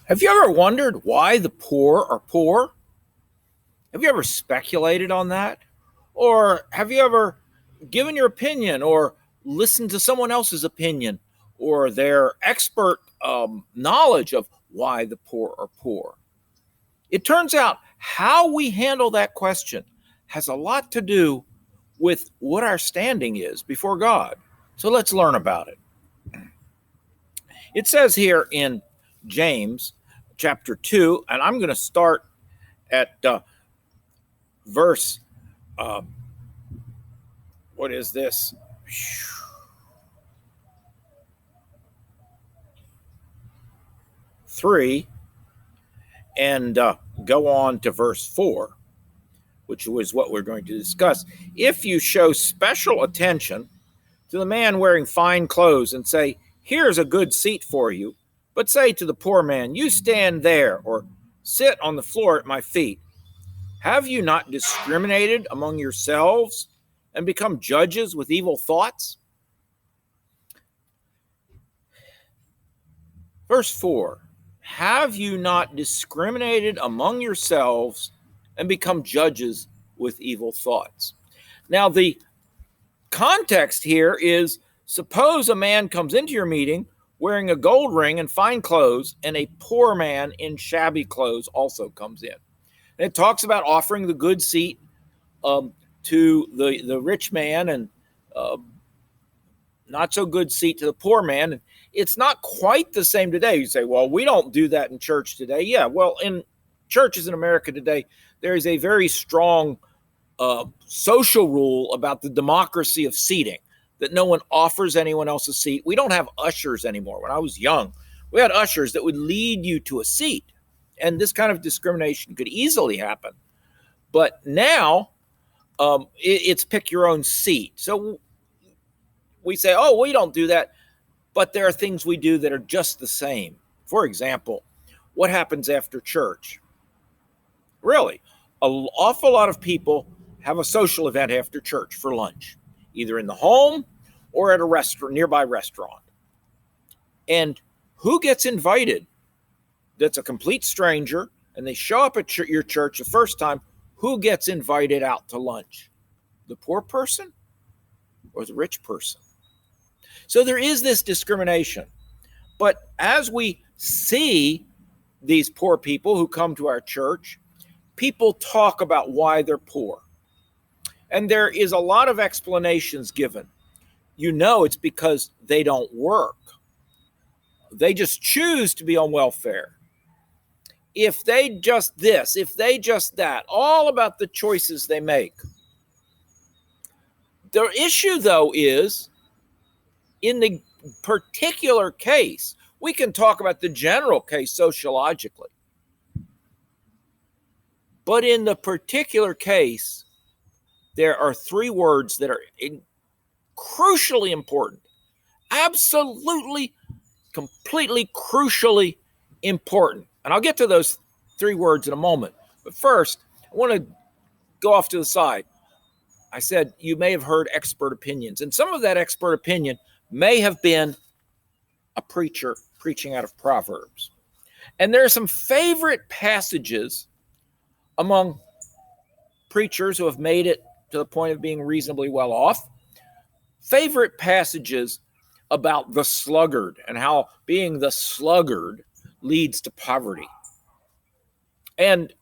Have you ever wondered why the poor are poor? Have you ever speculated on that? Or have you ever given your opinion or listened to someone else's opinion or their expert knowledge of why the poor are poor? It turns out how we handle that question has a lot to do with what our standing is before God. So let's learn about it. It says here in James chapter 2, and I'm going to start at verse, what is this? 3, and go on to verse 4, which was what we're going to discuss. If you show special attention to the man wearing fine clothes and say, "Here's a good seat for you," but say to the poor man, "You stand there," or "Sit on the floor at my feet," have you not discriminated among yourselves and become judges with evil thoughts? Verse 4, have you not discriminated among yourselves and become judges with evil thoughts? Now, the context here is, suppose a man comes into your meeting wearing a gold ring and fine clothes, and a poor man in shabby clothes also comes in. And it talks about offering the good seat to the rich man and not so good seat to the poor man. And it's not quite the same today. You say, well, we don't do that in church today. Yeah, well, in churches in America today, there is a very strong social rule about the democracy of seating, that no one offers anyone else a seat. We don't have ushers anymore. When I was young, we had ushers that would lead you to a seat. And this kind of discrimination could easily happen. But now it's pick your own seat. So we say, oh, we don't do that. But there are things we do that are just the same. For example, what happens after church? Really, an awful lot of people have a social event after church for lunch, either in the home or at a restaurant, nearby restaurant. And who gets invited? That's a complete stranger, and they show up at your church the first time. Who gets invited out to lunch? The poor person or the rich person? So there is this discrimination. But as we see these poor people who come to our church, people talk about why they're poor. And there is a lot of explanations given. You know, it's because they don't work. They just choose to be on welfare. If they just this, if they just that, all about the choices they make. The issue, though, is in the particular case, we can talk about the general case sociologically. But in the particular case, there are 3 words that are crucially important. Absolutely, completely, crucially important. And I'll get to those 3 words in a moment. But first, I want to go off to the side. I said you may have heard expert opinions. And some of that expert opinion may have been a preacher preaching out of Proverbs. And there are some favorite passages among preachers who have made it to the point of being reasonably well off. Favorite passages about the sluggard and how being the sluggard leads to poverty. And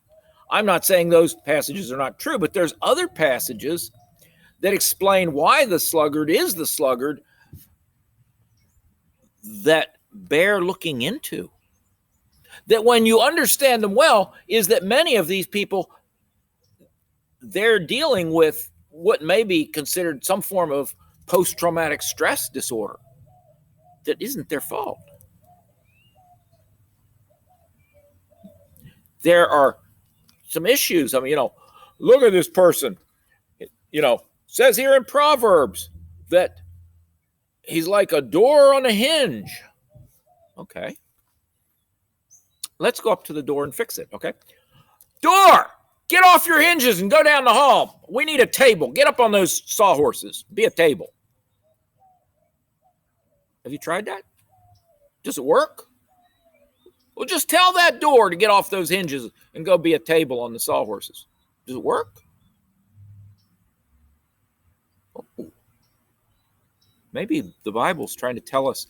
I'm not saying those passages are not true, but there's other passages that explain why the sluggard is the sluggard that bear looking into. That when you understand them well, is that many of these people, they're dealing with what may be considered some form of post-traumatic stress disorder that isn't their fault. There are some issues. I mean, look at this person. Says here in Proverbs that he's like a door on a hinge. Okay. Let's go up to the door and fix it, okay? Door! Get off your hinges and go down the hall. We need a table. Get up on those sawhorses. Be a table. Have you tried that? Does it work? Well, just tell that door to get off those hinges and go be a table on the sawhorses. Does it work? Oh. Maybe the Bible's trying to tell us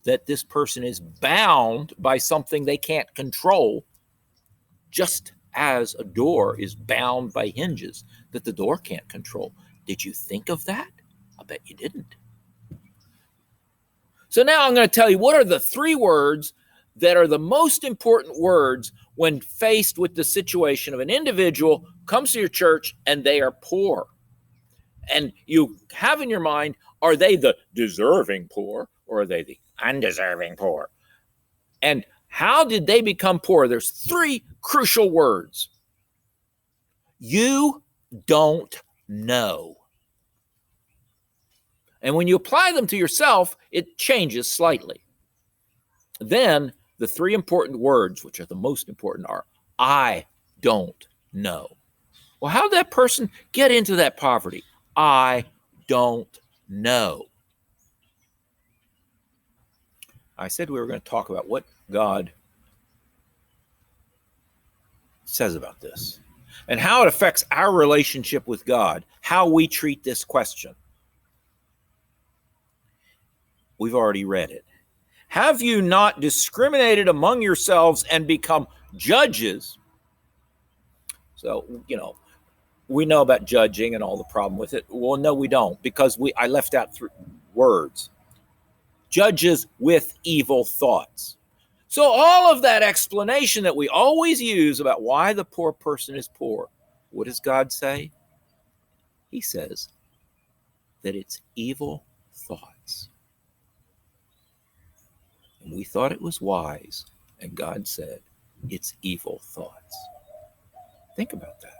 that this person is bound by something they can't control, just as a door is bound by hinges that the door can't control. Did you think of that? I bet you didn't. So now I'm going to tell you what are the 3 words that are the most important words when faced with the situation of an individual comes to your church and they are poor. And you have in your mind, are they the deserving poor or are they the undeserving poor? And how did they become poor? There's 3 crucial words. You don't know. And when you apply them to yourself, it changes slightly. Then the 3 important words, which are the most important, are I don't know. Well, how did that person get into that poverty? I don't know. I said we were going to talk about what God says about this and how it affects our relationship with God, how we treat this question. We've already read it. Have you not discriminated among yourselves and become judges? So, we know about judging and all the problem with it. Well, no, we don't, because I left out 3 words. Judges with evil thoughts. So all of that explanation that we always use about why the poor person is poor, what does God say? He says that it's evil thoughts. And we thought it was wise, and God said it's evil thoughts. Think about that.